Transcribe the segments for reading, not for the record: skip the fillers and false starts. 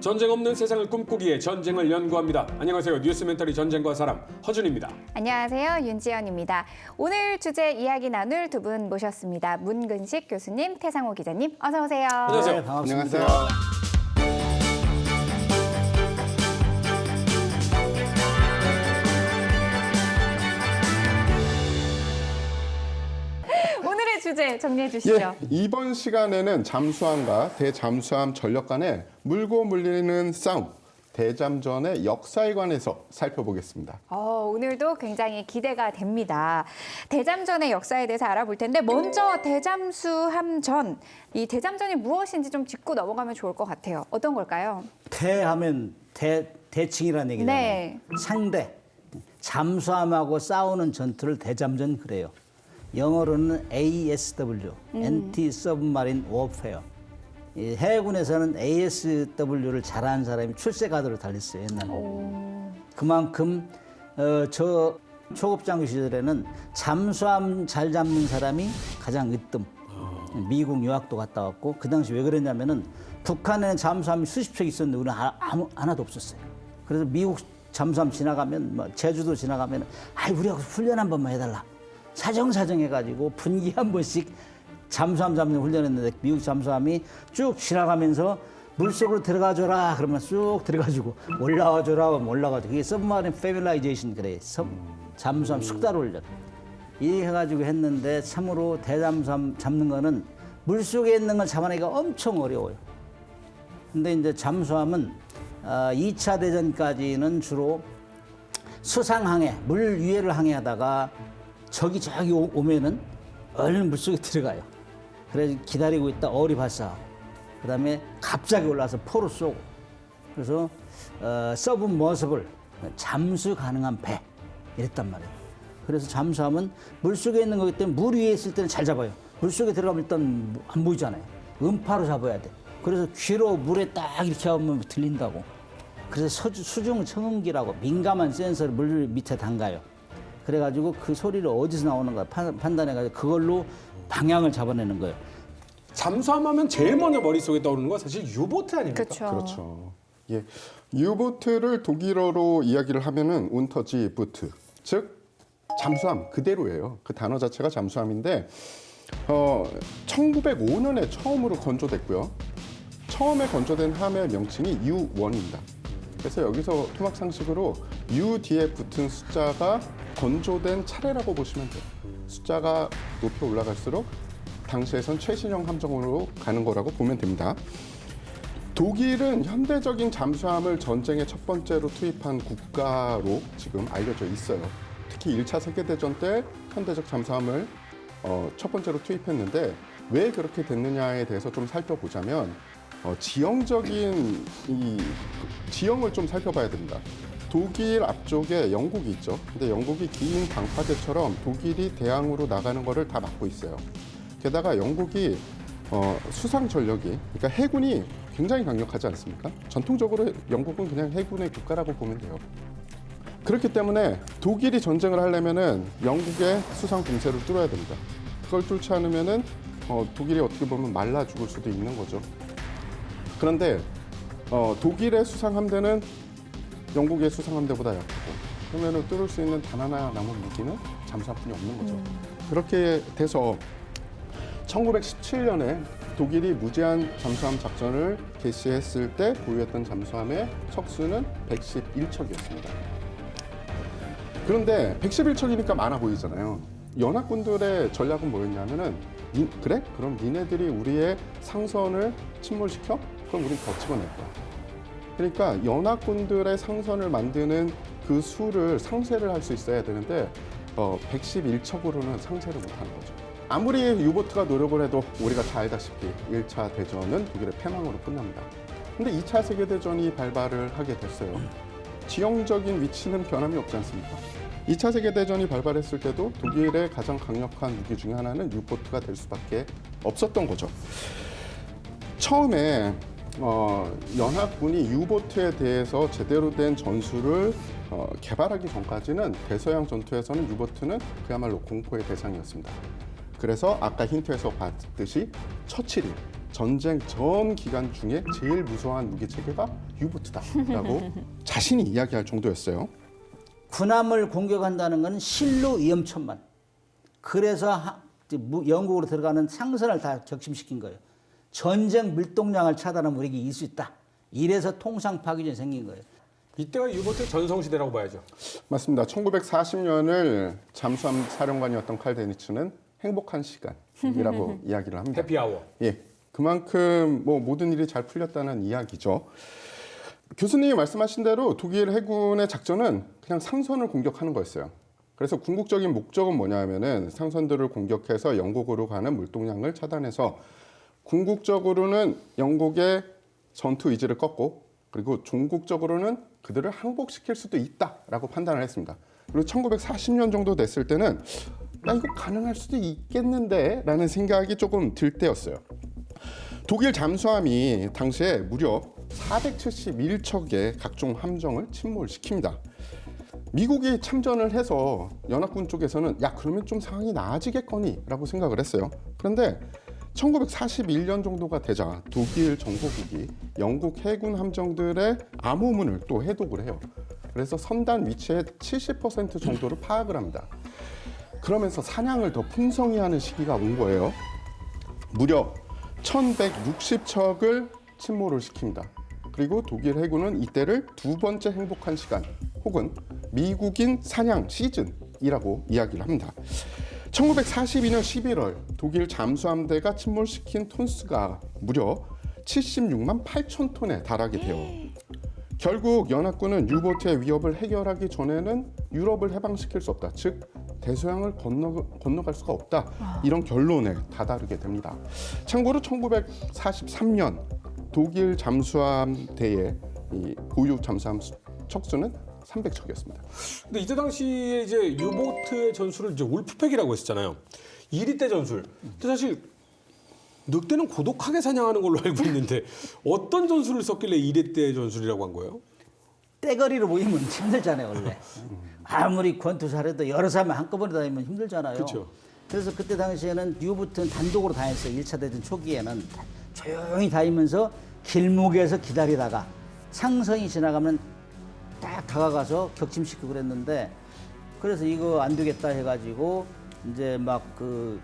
전쟁 없는 세상을 꿈꾸기에 전쟁을 연구합니다. 안녕하세요. 뉴스멘터리 전쟁과 사람 허준입니다. 안녕하세요. 윤지연입니다. 오늘 주제 이야기 나눌 두 분 모셨습니다. 문근식 교수님, 태상호 기자님, 어서 오세요. 안녕하세요. 네, 반갑습니다. 안녕하세요. 오늘의 주제 정리해 주시죠. 예, 이번 시간에는 잠수함과 대잠수함 전력 간의 물고 물리는 싸움, 대잠전의 역사에 관해서 살펴보겠습니다. 오늘도 굉장히 기대가 됩니다. 대잠전의 역사에 대해서 알아볼 텐데 먼저 대잠수함전, 이 대잠전이 무엇인지 좀 짚고 넘어가면 좋을 것 같아요. 어떤 걸까요? 대하면 대칭이라는 얘기잖아요. 네. 상대, 잠수함하고 싸우는 전투를 대잠전 그래요. 영어로는 ASW, Anti-Submarine Warfare. 이 해군에서는 ASW를 잘하는 사람이 출세가도로 달렸어요, 옛날에. 그만큼 저 초급장교 시절에는 잠수함 잘 잡는 사람이 가장 으뜸. 미국 유학도 갔다 왔고 그 당시 왜 그랬냐면은 북한에는 잠수함이 수십 척 있었는데 우리는 하나도 없었어요. 그래서 미국 잠수함 지나가면 뭐 제주도 지나가면 우리하고 훈련 한 번만 해달라. 사정사정 해가지고 분기 한 번씩 잠수함 잡는 훈련했는데 미국 잠수함이 쭉 지나가면서 물속으로 들어가줘라 그러면 쑥 들어가지고 올라와줘라 하면 올라가죠. 그게 서브마린 패밀라이제이션 그래. 잠수함 숙달 훈련. 이 해가지고 했는데 참으로 대잠수함 잡는 거는 물속에 있는 걸 잡아내기가 엄청 어려워요. 근데 이제 잠수함은 2차 대전까지는 주로 수상항해, 물 위에를 항해하다가 저기 오면은 얼른 물속에 들어가요. 그래서 기다리고 있다 어리 발사하고 그다음에 갑자기 올라와서 포로 쏘고 그래서 서브머서블 잠수 가능한 배 이랬단 말이에요. 그래서 잠수함은 물속에 있는 거기 때문에 물 위에 있을 때는 잘 잡아요. 물속에 들어가면 일단 안 보이잖아요. 음파로 잡아야 돼. 그래서 귀로 물에 딱 이렇게 하면 들린다고. 그래서 수중 청음기라고 민감한 센서를 물 밑에 담가요. 그래가지고 그 소리를 어디서 나오는가 판단해가지고 그걸로 방향을 잡아내는 거예요. 잠수함 하면 제일 먼저 머릿속에 떠오르는 건 사실 유보트 아닙니까? 그렇죠. 예, 유보트를 독일어로 이야기를 하면은 운터지 부트, 즉 잠수함 그대로예요. 그 단어 자체가 잠수함인데 1905년에 처음으로 건조됐고요. 처음에 건조된 함의 명칭이 U1입니다. 그래서 여기서 토막 상식으로 U 뒤에 붙은 숫자가 건조된 차례라고 보시면 돼요. 숫자가 높이 올라갈수록 당시에선 최신형 함정으로 가는 거라고 보면 됩니다. 독일은 현대적인 잠수함을 전쟁의 첫 번째로 투입한 국가로 지금 알려져 있어요. 특히 1차 세계대전 때 현대적 잠수함을 첫 번째로 투입했는데 왜 그렇게 됐느냐에 대해서 좀 살펴보자면 지형적인 지형을 좀 살펴봐야 됩니다. 독일 앞쪽에 영국이 있죠. 근데 영국이 긴 방파제처럼 독일이 대항으로 나가는 거를 다 막고 있어요. 게다가 영국이 수상 전력이, 그러니까 해군이 굉장히 강력하지 않습니까? 전통적으로 영국은 그냥 해군의 국가라고 보면 돼요. 그렇기 때문에 독일이 전쟁을 하려면은 영국의 수상 공세를 뚫어야 됩니다. 그걸 뚫지 않으면은 독일이 어떻게 보면 말라 죽을 수도 있는 거죠. 그런데 독일의 수상 함대는 영국의 수상 함대보다 약하고 그러면은 뚫을 수 있는 단 하나 남은 무기는 잠수함뿐이 없는 거죠. 그렇게 돼서 1917년에 독일이 무제한 잠수함 작전을 개시했을 때 보유했던 잠수함의 척수는 111척이었습니다. 그런데 111척이니까 많아 보이잖아요. 연합군들의 전략은 뭐였냐면은 그래? 그럼 니네들이 우리의 상선을 침몰시켜? 그럼 우린 더 찍어낼 거야. 그러니까 연합군들의 상선을 만드는 그 수를 상쇄를 할 수 있어야 되는데 111척으로는 상쇄를 못하는 거죠. 아무리 유보트가 노력을 해도 우리가 다 알다시피 1차 대전은 독일의 패망으로 끝납니다. 근데 2차 세계대전이 발발을 하게 됐어요. 지형적인 위치는 변함이 없지 않습니까? 2차 세계대전이 발발했을 때도 독일의 가장 강력한 무기 중에 하나는 유보트가 될 수밖에 없었던 거죠. 처음에 연합군이 유보트에 대해서 제대로 된 전술을 개발하기 전까지는 대서양 전투에서는 유보트는 그야말로 공포의 대상이었습니다. 그래서 아까 힌트에서 봤듯이 처칠이 전쟁 전 기간 중에 제일 무서워한 무기 체계가 U보트다라고 자신이 이야기할 정도였어요. 군함을 공격한다는 건 실로 위험천만. 그래서 영국으로 들어가는 상선을 다 격침시킨 거예요. 전쟁 밀동량을 차단하면 우리에게 이길 수 있다. 이래서 통상 파기전이 생긴 거예요. 이때가 유보트 전성시대라고 봐야죠. 맞습니다. 1940년을 잠수함 사령관이었던 칼 데니츠는 행복한 시간이라고 이야기를 합니다. 해피아워. 예, 그만큼 뭐 모든 일이 잘 풀렸다는 이야기죠. 교수님이 말씀하신 대로 독일 해군의 작전은 그냥 상선을 공격하는 거였어요. 그래서 궁극적인 목적은 뭐냐면은 상선들을 공격해서 영국으로 가는 물동량을 차단해서 궁극적으로는 영국의 전투 의지를 꺾고 그리고 종국적으로는 그들을 항복시킬 수도 있다라고 판단을 했습니다. 그리고 1940년 정도 됐을 때는 야, 이거 가능할 수도 있겠는데 라는 생각이 조금 들 때였어요. 독일 잠수함이 당시에 무려 471척의 각종 함정을 침몰시킵니다. 미국이 참전을 해서 연합군 쪽에서는 야 그러면 좀 상황이 나아지겠거니 라고 생각을 했어요. 그런데 1941년 정도가 되자 독일 정보국이 영국 해군 함정들의 암호문을 또 해독을 해요. 그래서 선단 위치의 70% 정도를 파악을 합니다. 그러면서 사냥을 더 풍성히 하는 시기가 온 거예요. 무려 1160척을 침몰을 시킵니다. 그리고 독일 해군은 이때를 두 번째 행복한 시간 혹은 미국인 사냥 시즌이라고 이야기를 합니다. 1942년 11월 독일 잠수함대가 침몰시킨 톤수가 무려 76만 8천 톤에 달하게 돼요. 결국 연합군은 유보트의 위협을 해결하기 전에는 유럽을 해방시킬 수 없다. 즉 대서양을 건너갈 수가 없다. 이런 결론에 다다르게 됩니다. 참고로 1943년 독일 잠수함대의 이 보유 잠수함 척수는 300척이었습니다. 근데 이때 당시에 이제 유보트의 전술을 이제 울프팩이라고 했었잖아요. 2리 때 전술. 근데 사실 늑대는 고독하게 사냥하는 걸로 알고 있는데 어떤 전술을 썼길래 2리 때 전술이라고 한 거예요? 떼거리로 모이면 힘들잖아요, 원래. 아무리 권투 잘해도 여러 사람이 한꺼번에 다니면 힘들잖아요. 그렇죠. 그래서 그때 당시에는 유보트는 단독으로 다녔어요. 1차 대전 초기에는 조용히 다니면서 길목에서 기다리다가 상선이 지나가면 딱 다가가서 격침시키고 그랬는데 그래서 이거 안 되겠다 해가지고 이제 막 그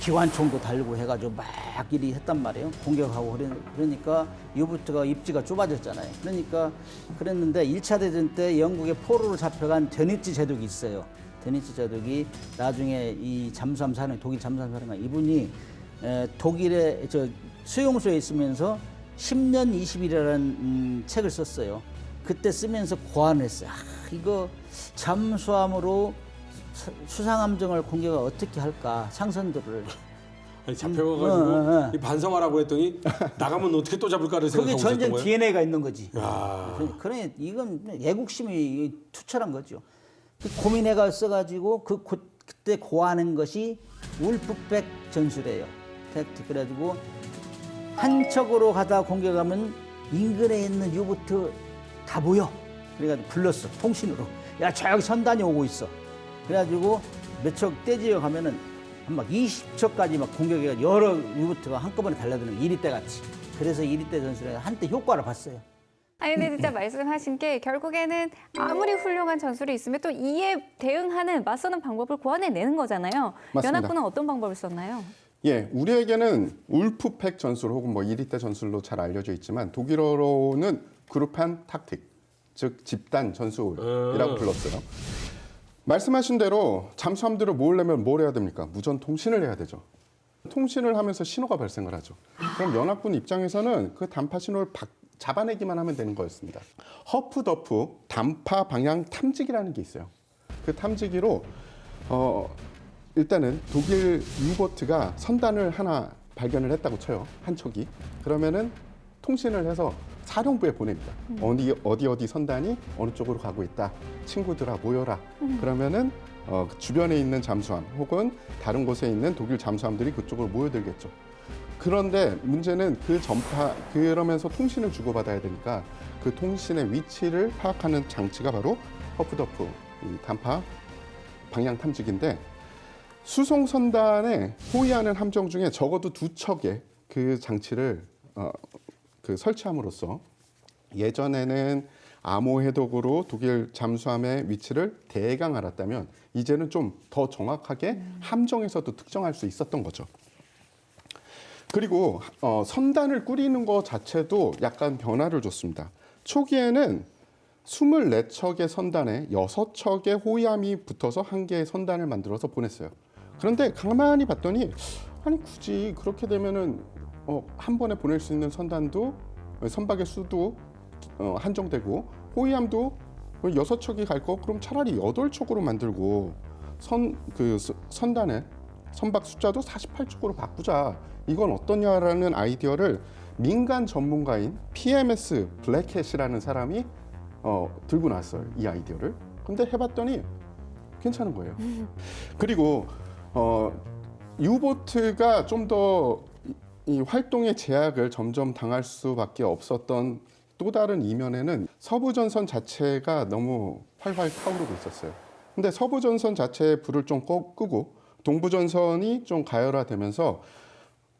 기관총도 달고 해가지고 막 일이 했단 말이에요. 공격하고 그러니까 유보트가 입지가 좁아졌잖아요. 그러니까 그랬는데 1차 대전 때 영국의 포로로 잡혀간 데니츠 제독이 있어요. 데니츠 제독이 나중에 이 잠수함 사령 독일 잠수함 사령관 이분이 독일의 저 수용소에 있으면서 10년 20일이라는 책을 썼어요. 그때 쓰면서 고안을 했어요. 이거 잠수함으로 수상함정을 공격을 어떻게 할까 상선들을. 아니 잡혀가지고 이 반성하라고 했더니 나가면 어떻게 또 잡을까를 그게 생각하고 있었던 전쟁 거예요? DNA가 있는 거지. 야. 그래 이건 애국심이 투철한 거죠. 고민해가 써가지고 그때 고안한 것이 울프백 전술이에요. 그래가지고 한 척으로 가다 공격하면 인근에 있는 유보트 다 모여. 그래가지고 불렀어 통신으로. 야 저기 선단이 오고 있어. 그래가지고 몇 척 떼지어 가면은 한 막 20척까지 막 공격해가 여러 유보트가 한꺼번에 달려드는 1위 때 같이. 그래서 1위 때 전술에 한때 효과를 봤어요. 아니 근데 진짜 말씀하신 게 결국에는 아무리 훌륭한 전술이 있으면 또 이에 대응하는 맞서는 방법을 고안해내는 거잖아요. 맞습니다. 연합군은 어떤 방법을 썼나요? 예, 우리에게는 울프팩 전술 혹은 뭐 2리 때 전술로 잘 알려져 있지만 독일어로는 그룹한 탁틱, 즉 집단 전술이라고 불렀어요. 말씀하신 대로 잠수함들을 모으려면 뭘 해야 됩니까? 무전 통신을 해야 되죠. 통신을 하면서 신호가 발생을 하죠. 그럼 연합군 입장에서는 그 단파 신호를 잡아내기만 하면 되는 거였습니다. 허프더프 단파 방향 탐지기라는 게 있어요. 그 탐지기로 일단은 독일 유보트가 선단을 하나 발견을 했다고 쳐요. 한 척이. 그러면은 통신을 해서 사령부에 보냅니다. 어디 선단이 어느 쪽으로 가고 있다. 친구들아 모여라. 그러면은 주변에 있는 잠수함 혹은 다른 곳에 있는 독일 잠수함들이 그쪽으로 모여들겠죠. 그런데 문제는 그러면서 통신을 주고받아야 되니까 그 통신의 위치를 파악하는 장치가 바로 허프더프 이 단파 방향 탐지기인데 수송 선단에 호위하는 함정 중에 적어도 2척의 그 장치를 설치함으로써 예전에는 암호 해독으로 독일 잠수함의 위치를 대강 알았다면 이제는 좀 더 정확하게 함정에서도 특정할 수 있었던 거죠. 그리고 선단을 꾸리는 것 자체도 약간 변화를 줬습니다. 초기에는 24척의 선단에 6척의 호위함이 붙어서 한 개의 선단을 만들어서 보냈어요. 그런데 가만히 봤더니 아니 굳이 그렇게 되면은 한 번에 보낼 수 있는 선단도 선박의 수도 한정되고 호위함도 6척이 갈 거 그럼 차라리 8척으로 만들고 선단의 선박 숫자도 48척으로 바꾸자. 이건 어떠냐라는 아이디어를 민간 전문가인 PMS 블랙햇이라는 사람이 들고 나왔어요. 이 아이디어를. 근데 해봤더니 괜찮은 거예요. 그리고 유보트가 좀 더 이 활동의 제약을 점점 당할 수밖에 없었던 또 다른 이면에는 서부전선 자체가 너무 활활 타오르고 있었어요. 근데 서부전선 자체의 불을 좀 끄고 동부전선이 좀 가열화되면서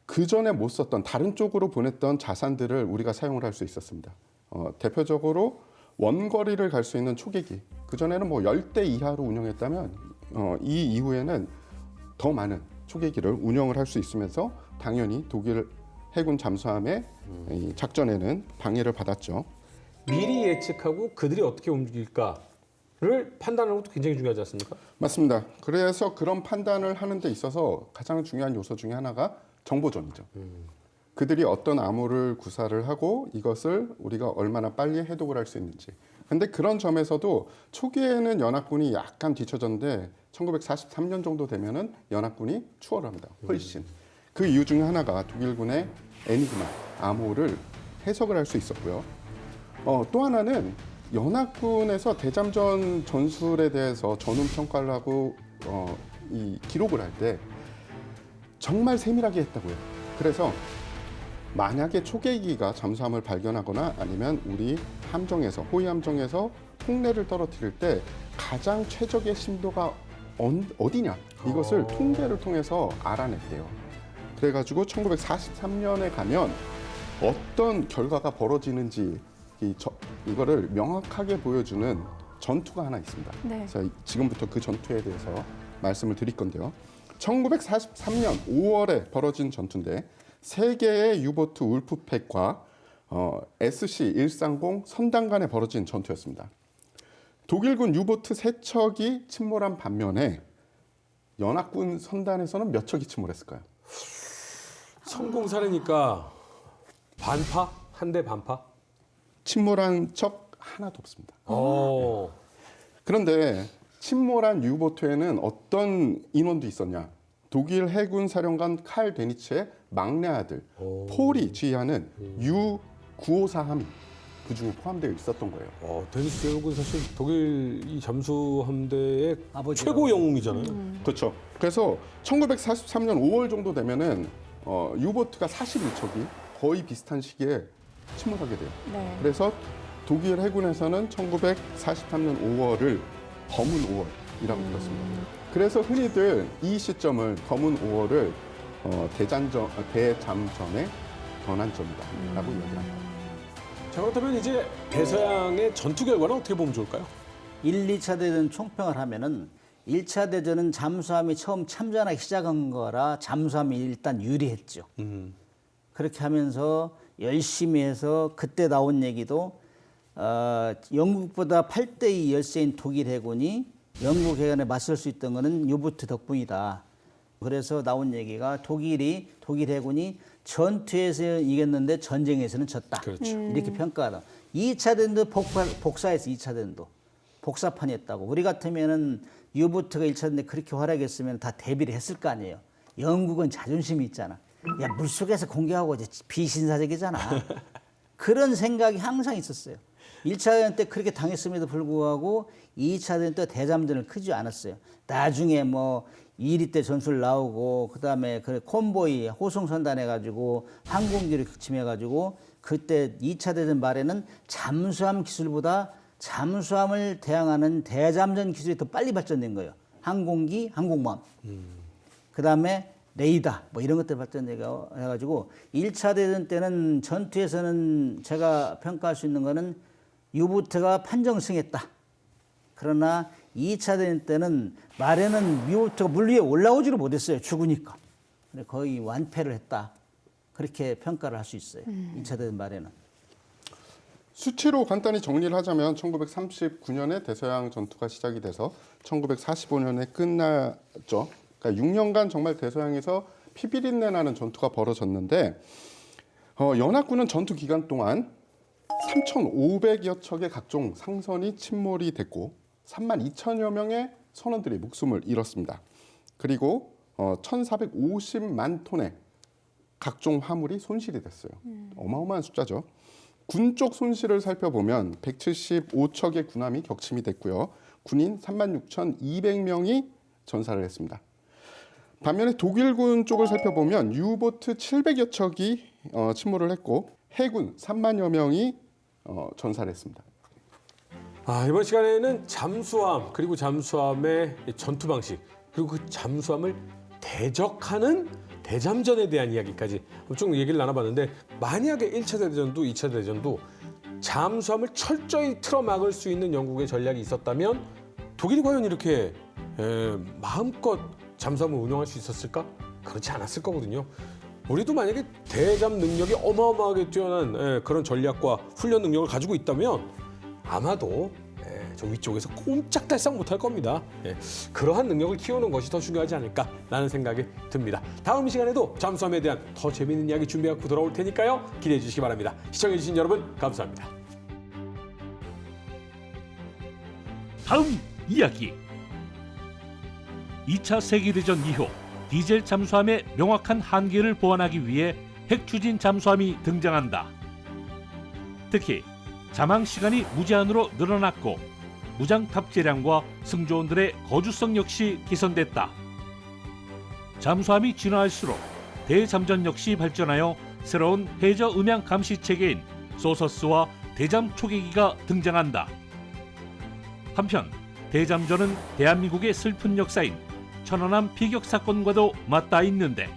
그 전에 못 썼던 다른 쪽으로 보냈던 자산들을 우리가 사용을 할 수 있었습니다. 대표적으로 원거리를 갈 수 있는 초계기. 그 전에는 뭐 10대 이하로 운영했다면 이 이후에는 더 많은 초계기를 운영을 할 수 있으면서 당연히 독일 해군 잠수함의 이 작전에는 방해를 받았죠. 미리 예측하고 그들이 어떻게 움직일까를 판단하는 것도 굉장히 중요하지 않습니까? 맞습니다. 그래서 그런 판단을 하는 데 있어서 가장 중요한 요소 중에 하나가 정보전이죠. 그들이 어떤 암호를 구사를 하고 이것을 우리가 얼마나 빨리 해독을 할 수 있는지. 근데 그런 점에서도 초기에는 연합군이 약간 뒤처졌는데 1943년 정도 되면은 연합군이 추월합니다. 훨씬. 그 이유 중에 하나가 독일군의 에니그마 암호를 해석을 할 수 있었고요. 또 하나는 연합군에서 대잠전 전술에 대해서 전훈 평가를 하고 이 기록을 할 때 정말 세밀하게 했다고요. 그래서 만약에 초계기가 잠수함을 발견하거나 아니면 우리 함정에서 호위 함정에서 폭내를 떨어뜨릴 때 가장 최적의 심도가 어디냐 이것을 통계를 통해서 알아냈대요. 그래가지고 1943년에 가면 어떤 결과가 벌어지는지 이거를 명확하게 보여주는 전투가 하나 있습니다. 네. 자, 지금부터 그 전투에 대해서 말씀을 드릴 건데요. 1943년 5월에 벌어진 전투인데 세 개의 유보트 울프팩과 SC-130 선단 간에 벌어진 전투였습니다. 독일군 유보트 3척이 침몰한 반면에 연합군 선단에서는 몇 척이 침몰했을까요? 성공 사례니까 반파? 한 대 반파? 침몰한 척 하나도 없습니다. 어. 그런데 침몰한 유보트에는 어떤 인원도 있었냐? 독일 해군 사령관 칼 데니츠의 막내 아들 폴이 지휘하는 U-954함이 그중에 포함되어 있었던 거예요. 데니스 제독은 사실 독일 이 잠수함대의 아버지라고. 최고 영웅이잖아요. 그렇죠. 그래서 1943년 5월 정도 되면은 유보트가 41척이 거의 비슷한 시기에 침몰하게 돼요. 네. 그래서 독일 해군에서는 1943년 5월을 검은 5월이라고 불렀습니다. 그래서 흔히들 이 시점을 검은 5월을 대잠전의 전환점이다라고 이야기합니다. 자, 그렇다면 이제 대서양의 전투 결과는 어떻게 보면 좋을까요? 1, 2차 대전 총평을 하면은 1차 대전은 잠수함이 처음 참전하기 시작한 거라 잠수함이 일단 유리했죠. 그렇게 하면서 열심히 해서 그때 나온 얘기도 영국보다 8대2 열세인 독일 해군이 영국 해군에 맞설 수 있던 거는 유보트 덕분이다. 그래서 나온 얘기가 독일 해군이 전투에서 이겼는데 전쟁에서는 졌다. 그렇죠. 이렇게 평가하다. 2차 대전도 복사해서 2차 대전도 복사판이었다고. 우리 같으면은 유보트가 1차 대전에 그렇게 활약했으면 다 대비를 했을 거 아니에요. 영국은 자존심이 있잖아. 야, 물속에서 공격하고 이제 비신사적이잖아. 그런 생각이 항상 있었어요. 1차 대전 때 그렇게 당했음에도 불구하고 2차 대전 때 대잠전을 크지 않았어요. 나중에 뭐 2리 때 전술 나오고 그다음에 그 콤보이 호송선단 해가지고 항공기를 침해가지고 그때 2차 대전 말에는 잠수함 기술보다 잠수함을 대항하는 대잠전 기술이 더 빨리 발전된 거예요. 항공기, 항공모함. 그다음에 레이더 뭐 이런 것들 발전해가지고 1차 대전 때는 전투에서는 제가 평가할 수 있는 거는 U보트가 판정승했다. 그러나 2차 대전 때는 말에는 U보트가 물 위에 올라오지를 못했어요. 죽으니까. 거의 완패를 했다. 그렇게 평가를 할 수 있어요. 2차 대전 말에는. 수치로 간단히 정리를 하자면 1939년에 대서양 전투가 시작이 돼서 1945년에 끝났죠. 그러니까 6년간 정말 대서양에서 피비린내 나는 전투가 벌어졌는데 연합군은 전투 기간 동안 3,500여 척의 각종 상선이 침몰이 됐고 32,000여 명의 선원들이 목숨을 잃었습니다. 그리고 1,450만 톤의 각종 화물이 손실이 됐어요. 어마어마한 숫자죠. 군 쪽 손실을 살펴보면 175척의 군함이 격침이 됐고요. 군인 36,200명이 전사를 했습니다. 반면에 독일군 쪽을 살펴보면 U보트 700여 척이 침몰을 했고 해군 3만여 명이 전사를 했습니다. 이번 시간에는 잠수함 그리고 잠수함의 전투 방식 그리고 그 잠수함을 대적하는 대잠전에 대한 이야기까지 좀 얘기를 나눠봤는데 만약에 1차 대전도 2차 대전도 잠수함을 철저히 틀어막을 수 있는 영국의 전략이 있었다면 독일이 과연 이렇게 마음껏 잠수함을 운영할 수 있었을까? 그렇지 않았을 거거든요. 우리도 만약에 대잠 능력이 어마어마하게 뛰어난 그런 전략과 훈련 능력을 가지고 있다면 아마도 저 위쪽에서 꼼짝달싹 못할 겁니다. 그러한 능력을 키우는 것이 더 중요하지 않을까라는 생각이 듭니다. 다음 시간에도 잠수함에 대한 더 재미있는 이야기 준비하고 돌아올 테니까요. 기대해 주시기 바랍니다. 시청해 주신 여러분 감사합니다. 다음 이야기. 2차 세계대전 이후 디젤 잠수함의 명확한 한계를 보완하기 위해 핵추진 잠수함이 등장한다. 특히 잠항 시간이 무제한으로 늘어났고 무장 탑재량과 승조원들의 거주성 역시 개선됐다. 잠수함이 진화할수록 대잠전 역시 발전하여 새로운 해저 음향 감시 체계인 소서스와 대잠 초계기가 등장한다. 한편 대잠전은 대한민국의 슬픈 역사인 천안함 피격 사건과도 맞닿아 있는데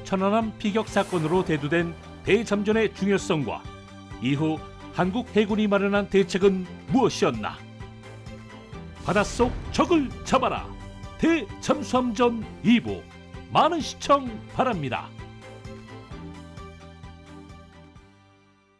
천안함 피격 사건으로 대두된 대잠전의 중요성과 이후 한국 해군이 마련한 대책은 무엇이었나? 바닷속 적을 잡아라! 대잠수함전 2부 많은 시청 바랍니다.